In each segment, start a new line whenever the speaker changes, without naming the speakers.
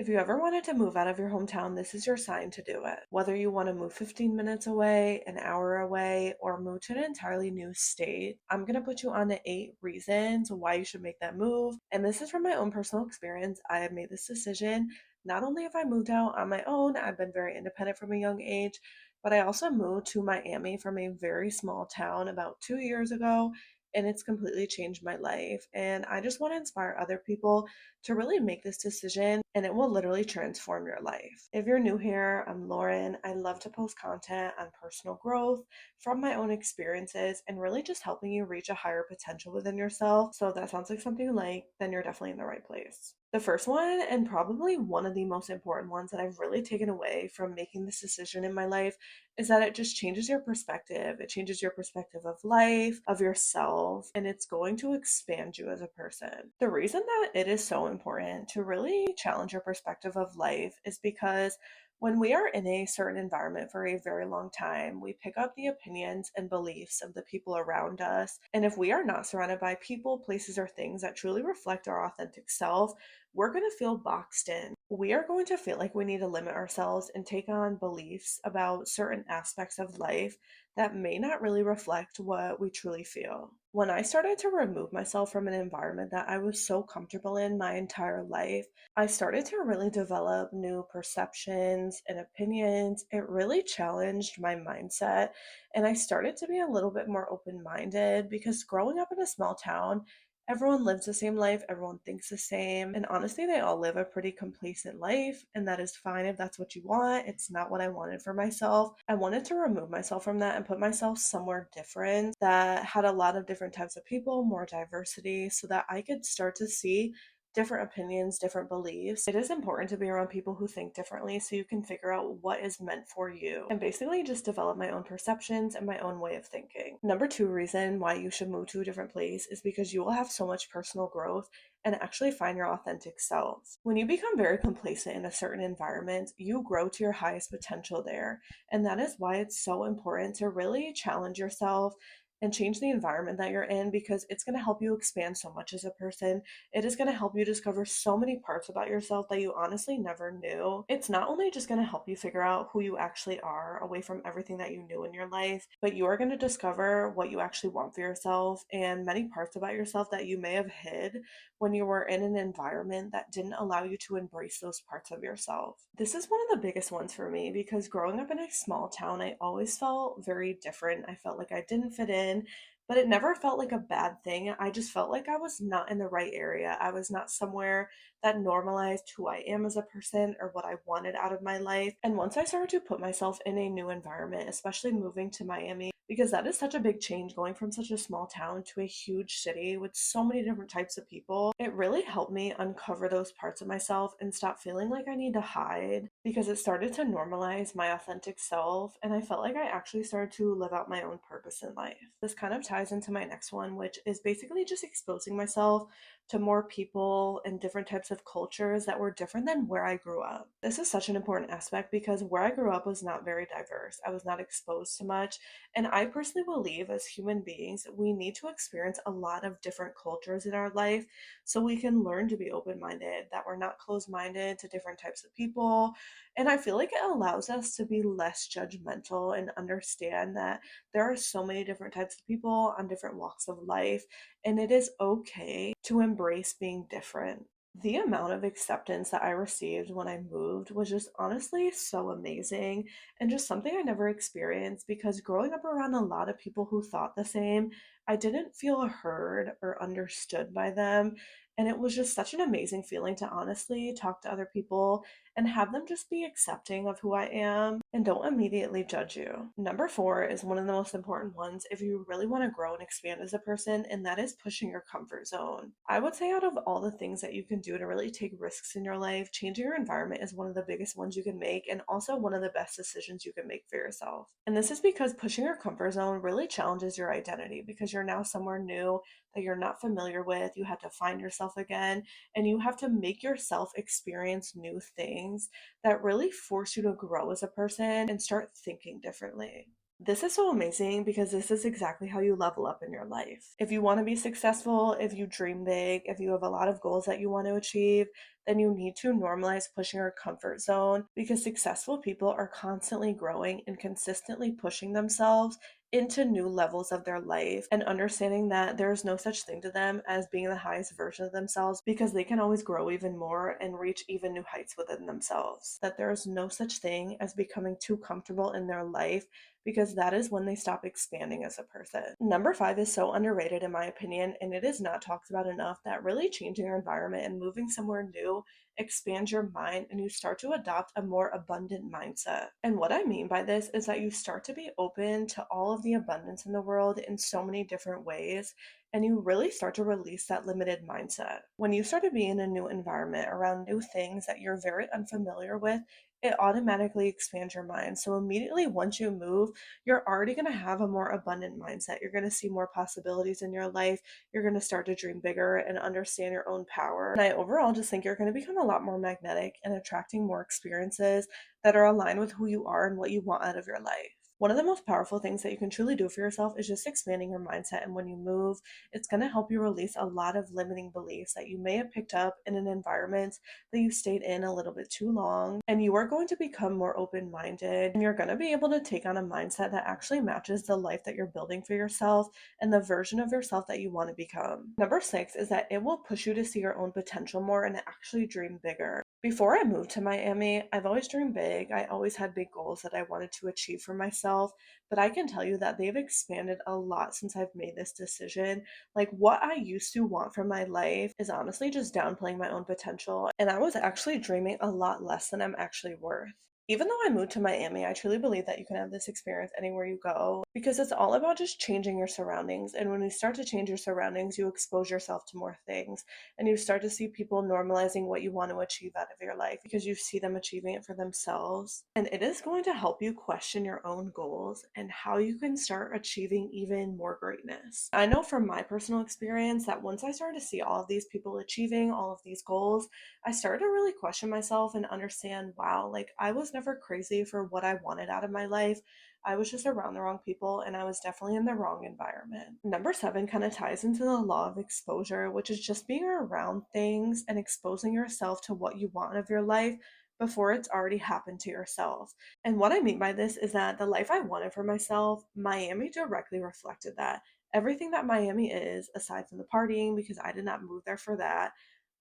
If you ever wanted to move out of your hometown, this is your sign to do it. Whether you want to move 15 minutes away, an hour away, or move to an entirely new state, I'm going to put you on to 8 reasons why you should make that move. And this is from my own personal experience. I have made this decision. Not only have I moved out on my own, I've been very independent from a young age, but I also moved to Miami from a very small town about 2 years ago. And it's completely changed my life. And I just want to inspire other people to really make this decision, and it will literally transform your life. If you're new here, I'm Lauren. I love to post content on personal growth from my own experiences and really just helping you reach a higher potential within yourself. So if that sounds like something you like, then you're definitely in the right place. The first one, and probably one of the most important ones that I've really taken away from making this decision in my life, is that it just changes your perspective. It changes your perspective of life, of yourself, and it's going to expand you as a person. The reason that it is so important to really challenge your perspective of life is because when we are in a certain environment for a very long time, we pick up the opinions and beliefs of the people around us. And if we are not surrounded by people, places, or things that truly reflect our authentic self, we're going to feel boxed in. We are going to feel like we need to limit ourselves and take on beliefs about certain aspects of life that may not really reflect what we truly feel. When I started to remove myself from an environment that I was so comfortable in my entire life, I started to really develop new perceptions and opinions. It really challenged my mindset, and I started to be a little bit more open minded because growing up in a small town, everyone lives the same life, everyone thinks the same, and honestly, they all live a pretty complacent life, and that is fine if that's what you want. It's not what I wanted for myself. I wanted to remove myself from that and put myself somewhere different that had a lot of different types of people, more diversity, so that I could start to see different opinions, different beliefs. It is important to be around people who think differently so you can figure out what is meant for you and basically just develop my own perceptions and my own way of thinking. Number two reason why you should move to a different place is because you will have so much personal growth and actually find your authentic self. When you become very complacent in a certain environment, you grow to your highest potential there. And that is why it's so important to really challenge yourself and change the environment that you're in, because it's going to help you expand so much as a person. It is going to help you discover so many parts about yourself that you honestly never knew. It's not only just going to help you figure out who you actually are away from everything that you knew in your life, but you are going to discover what you actually want for yourself and many parts about yourself that you may have hid when you were in an environment that didn't allow you to embrace those parts of yourself. This is one of the biggest ones for me because growing up in a small town, I always felt very different. I felt like I didn't fit in, but it never felt like a bad thing. I just felt like I was not in the right area. I was not somewhere that normalized who I am as a person or what I wanted out of my life. And once I started to put myself in a new environment, especially moving to Miami, because that is such a big change going from such a small town to a huge city with so many different types of people, it really helped me uncover those parts of myself and stop feeling like I need to hide, because it started to normalize my authentic self and I felt like I actually started to live out my own purpose in life. This kind of ties into my next one, which is basically just exposing myself to more people and different types of cultures that were different than where I grew up. This is such an important aspect because where I grew up was not very diverse. I was not exposed to much, and I personally believe as human beings, we need to experience a lot of different cultures in our life so we can learn to be open minded, that we're not closed minded to different types of people. And I feel like it allows us to be less judgmental and understand that there are so many different types of people on different walks of life, and it is okay to embrace being different. The amount of acceptance that I received when I moved was just honestly so amazing and just something I never experienced, because growing up around a lot of people who thought the same, I didn't feel heard or understood by them. And it was just such an amazing feeling to honestly talk to other people and have them just be accepting of who I am and don't immediately judge you. Number four is one of the most important ones if you really want to grow and expand as a person, and that is pushing your comfort zone. I would say, out of all the things that you can do to really take risks in your life, changing your environment is one of the biggest ones you can make and also one of the best decisions you can make for yourself. And this is because pushing your comfort zone really challenges your identity, because you're now somewhere new that you're not familiar with. You have to find yourself again, and you have to make yourself experience new things that really force you to grow as a person and start thinking differently. This is so amazing because this is exactly how you level up in your life. If you want to be successful, if you dream big, if you have a lot of goals that you want to achieve, then you need to normalize pushing your comfort zone, because successful people are constantly growing and consistently pushing themselves into new levels of their life, and understanding that there is no such thing to them as being the highest version of themselves, because they can always grow even more and reach even new heights within themselves. That there is no such thing as becoming too comfortable in their life, because that is when they stop expanding as a person. Number 5 is so underrated in my opinion, and it is not talked about enough, that really changing your environment and moving somewhere new expands your mind, and you start to adopt a more abundant mindset. And what I mean by this is that you start to be open to all of the abundance in the world in so many different ways, and you really start to release that limited mindset. When you start to be in a new environment around new things that you're very unfamiliar with, it automatically expands your mind. So immediately once you move, you're already going to have a more abundant mindset. You're going to see more possibilities in your life. You're going to start to dream bigger and understand your own power. And I overall just think you're going to become a lot more magnetic and attracting more experiences that are aligned with who you are and what you want out of your life. One of the most powerful things that you can truly do for yourself is just expanding your mindset. And when you move, it's going to help you release a lot of limiting beliefs that you may have picked up in an environment that you stayed in a little bit too long. And you are going to become more open minded, and you're going to be able to take on a mindset that actually matches the life that you're building for yourself and the version of yourself that you want to become. Number 6 is that it will push you to see your own potential more and actually dream bigger. Before I moved to Miami, I've always dreamed big. I always had big goals that I wanted to achieve for myself, but I can tell you that they've expanded a lot since I've made this decision. Like, what I used to want from my life is honestly just downplaying my own potential, and I was actually dreaming a lot less than I'm actually worth. Even though I moved to Miami, I truly believe that you can have this experience anywhere you go, because it's all about just changing your surroundings. And when you start to change your surroundings, you expose yourself to more things, and you start to see people normalizing what you want to achieve out of your life, because you see them achieving it for themselves. And it is going to help you question your own goals and how you can start achieving even more greatness. I know from my personal experience that once I started to see all of these people achieving all of these goals, I started to really question myself and understand, wow, like I was never crazy for what I wanted out of my life. I was just around the wrong people, and I was definitely in the wrong environment. Number 7 kind of ties into the law of exposure, which is just being around things and exposing yourself to what you want of your life before it's already happened to yourself. And what I mean by this is that the life I wanted for myself, Miami directly reflected that. Everything that Miami is, aside from the partying, because I did not move there for that,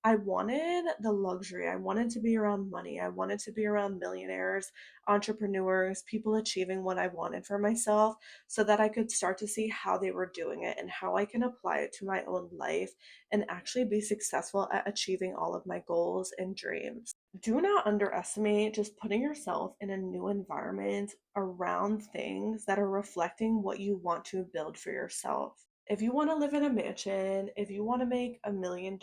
I wanted the luxury. I wanted to be around money. I wanted to be around millionaires, entrepreneurs, people achieving what I wanted for myself, so that I could start to see how they were doing it and how I can apply it to my own life and actually be successful at achieving all of my goals and dreams. Do not underestimate just putting yourself in a new environment around things that are reflecting what you want to build for yourself. If you want to live in a mansion, if you want to make $1 million,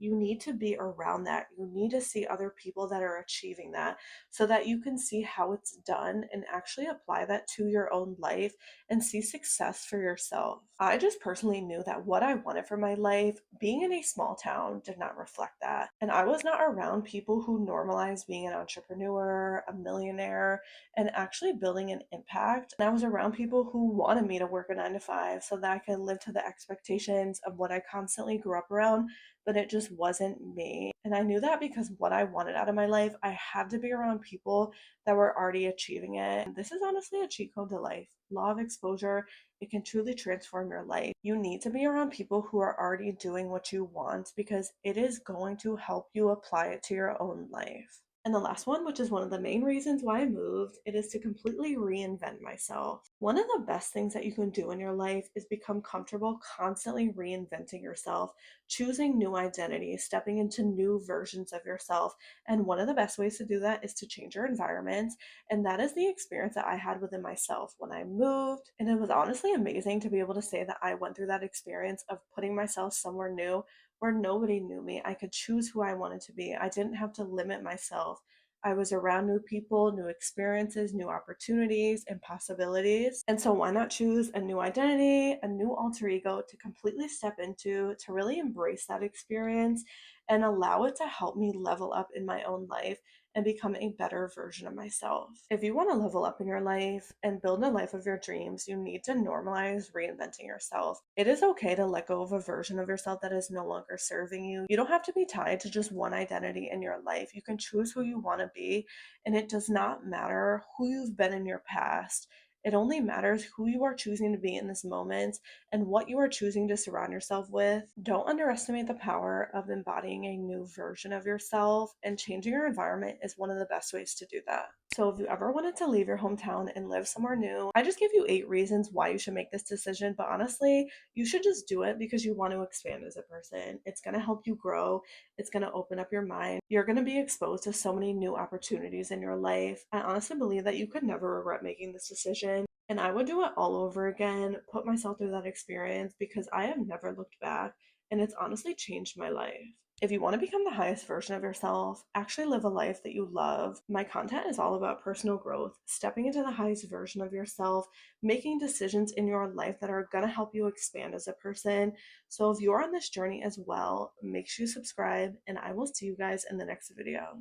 you need to be around that. You need to see other people that are achieving that, so that you can see how it's done and actually apply that to your own life and see success for yourself. I just personally knew that what I wanted for my life, being in a small town, did not reflect that. And I was not around people who normalized being an entrepreneur, a millionaire, and actually building an impact. And I was around people who wanted me to work a 9 to 5 so that I could live to the expectations of what I constantly grew up around, but it just wasn't me. And I knew that because what I wanted out of my life, I had to be around people that were already achieving it. And this is honestly a cheat code to life. Law of exposure, it can truly transform your life. You need to be around people who are already doing what you want, because it is going to help you apply it to your own life. And the last one, which is one of the main reasons why I moved, it is to completely reinvent myself. One of the best things that you can do in your life is become comfortable constantly reinventing yourself, choosing new identities, stepping into new versions of yourself. And one of the best ways to do that is to change your environment. And that is the experience that I had within myself when I moved. And it was honestly amazing to be able to say that I went through that experience of putting myself somewhere new where nobody knew me. I could choose who I wanted to be. I didn't have to limit myself. I was around new people, new experiences, new opportunities, and possibilities. And so, why not choose a new identity, a new alter ego to completely step into, to really embrace that experience and allow it to help me level up in my own life and become a better version of myself. If you want to level up in your life and build a life of your dreams, you need to normalize reinventing yourself. It is okay to let go of a version of yourself that is no longer serving you. You don't have to be tied to just one identity in your life. You can choose who you want to be, and it does not matter who you've been in your past. It only matters who you are choosing to be in this moment and what you are choosing to surround yourself with. Don't underestimate the power of embodying a new version of yourself, and changing your environment is one of the best ways to do that. So, if you ever wanted to leave your hometown and live somewhere new, I just gave you 8 reasons why you should make this decision. But honestly, you should just do it because you want to expand as a person. It's going to help you grow, it's going to open up your mind. You're going to be exposed to so many new opportunities in your life. I honestly believe that you could never regret making this decision. And I would do it all over again, put myself through that experience because I have never looked back, and it's honestly changed my life. If you want to become the highest version of yourself, actually live a life that you love, my content is all about personal growth, stepping into the highest version of yourself, making decisions in your life that are going to help you expand as a person. So if you're on this journey as well, make sure you subscribe, and I will see you guys in the next video.